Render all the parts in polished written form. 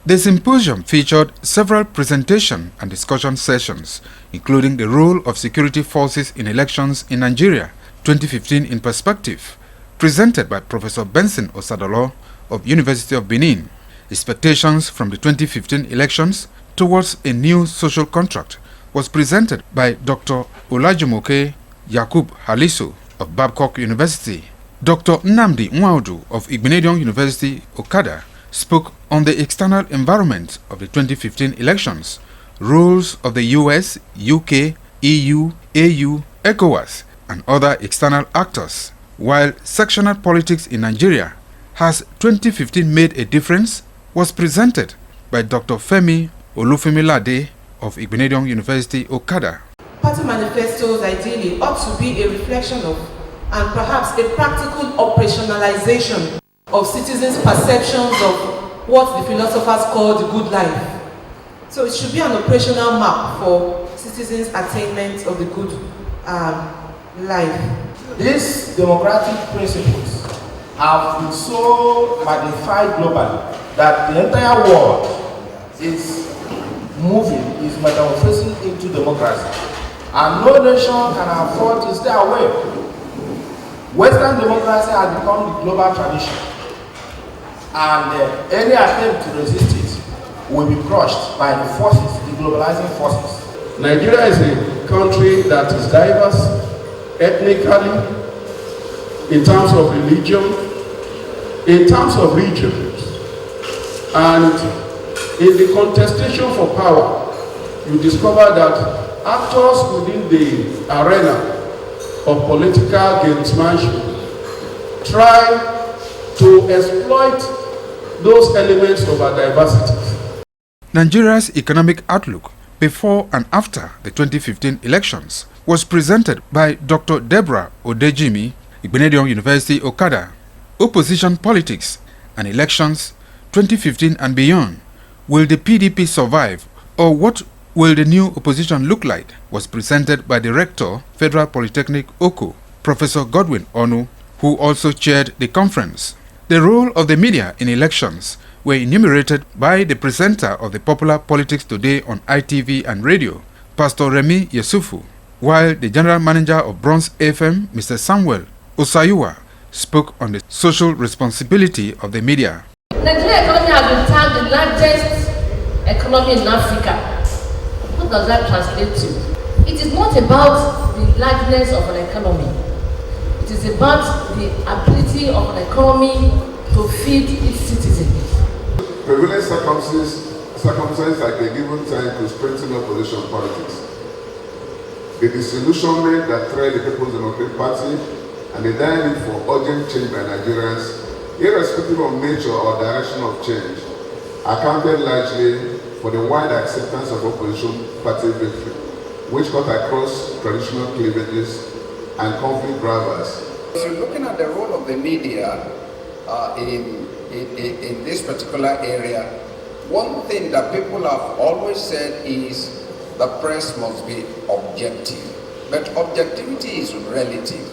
The symposium featured several presentation and discussion sessions, including the role of security forces in elections in Nigeria, 2015 in perspective, presented by Professor Benson Osadolo of University of Benin. Expectations from the 2015 elections towards a new social contract was presented by Dr. Olajumoke Yakub Haliso of Babcock University. Dr. Nnamdi Nwaudu of Igbinedion University Okada spoke on the external environment of the 2015 elections, roles of the US, UK, EU, AU, ECOWAS, and other external actors. While sectional politics in Nigeria, has 2015 made a difference, was presented by Dr. Femi Olufemilade of Igbinedion University Okada. Party manifestos ideally ought to be a reflection of and perhaps a practical operationalization of citizens' perceptions of what the philosophers call the good life. So it should be an operational map for citizens' attainment of the good life. These democratic principles have been so magnified globally that the entire world is moving, is metamorphosing into democracy. And no nation can afford to stay away. Western democracy has become the global tradition. And any attempt to resist it will be crushed by the forces, the globalizing forces. Nigeria is a country that is diverse ethnically, in terms of religion, in terms of regions, and in the contestation for power, you discover that actors within the arena of political gamesmanship try to exploit those elements of our diversity. Nigeria's economic outlook before and after the 2015 elections was presented by Dr. Deborah Odejimi, Igbinedion University Okada. Opposition politics and elections 2015 and beyond. Will the PDP survive, or what will the new opposition look like? Was presented by the Rector, Federal Polytechnic Oko, Professor Godwin Onu, who also chaired the conference. The role of the media in elections were enumerated by the presenter of the Popular Politics Today on ITV and radio, Pastor Remi Yesufu, while the General Manager of Bronze FM, Mr. Samuel Osayuwa, spoke on the social responsibility of the media. Nigerian economy has been tagged the largest economy in Africa. What does that translate to? It is not about the largeness of an economy. It is about the ability of an economy to feed its citizens. Prevalent circumstances at a given time to strengthen opposition politics. The disillusionment that thread the People's Democratic Party and the dire need for urgent change by Nigerians, irrespective of nature or direction of change, accounted largely for the wide acceptance of opposition party victory, which cut across traditional cleavages and conflict drivers. So looking at the role of the media in this particular area, one thing that people have always said is the press must be objective. But objectivity is relative.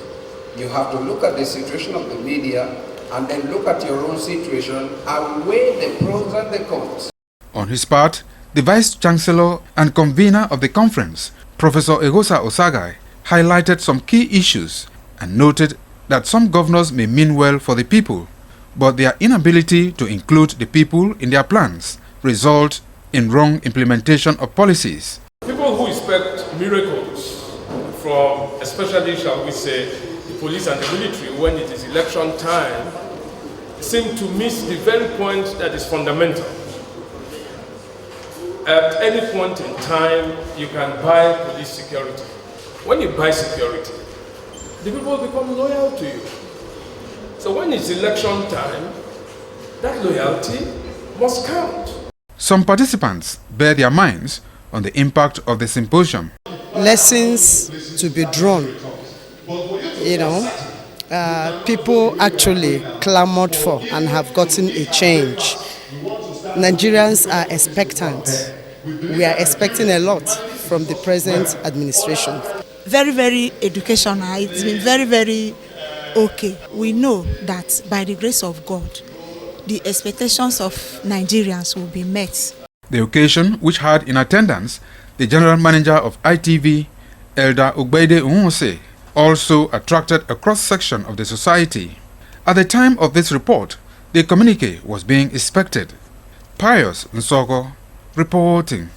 You have to look at the situation of the media and then look at your own situation and weigh the pros and the cons. On his part, the Vice Chancellor and convener of the conference, Professor Egosa Osagai, highlighted some key issues and noted that some governors may mean well for the people, but their inability to include the people in their plans result in wrong implementation of policies. People who expect miracles from, especially, shall we say, the police and the military when it is election time, seem to miss the very point that is fundamental. At any point in time, you can buy police security. When you buy security, the people become loyal to you. So when it's election time, that loyalty must count. Some participants bear their minds on the impact of the symposium. Lessons to be drawn. People actually clamored for and have gotten a change. Nigerians are expectant. We are expecting a lot from the present administration. Very, very educational. It's been very, very okay. We know that by the grace of God, the expectations of Nigerians will be met. The occasion, which had in attendance the General Manager of ITV, Elder Igbinedion, also attracted a cross-section of the society. At the time of this report, the communique was being inspected. Pius Nsoko reporting.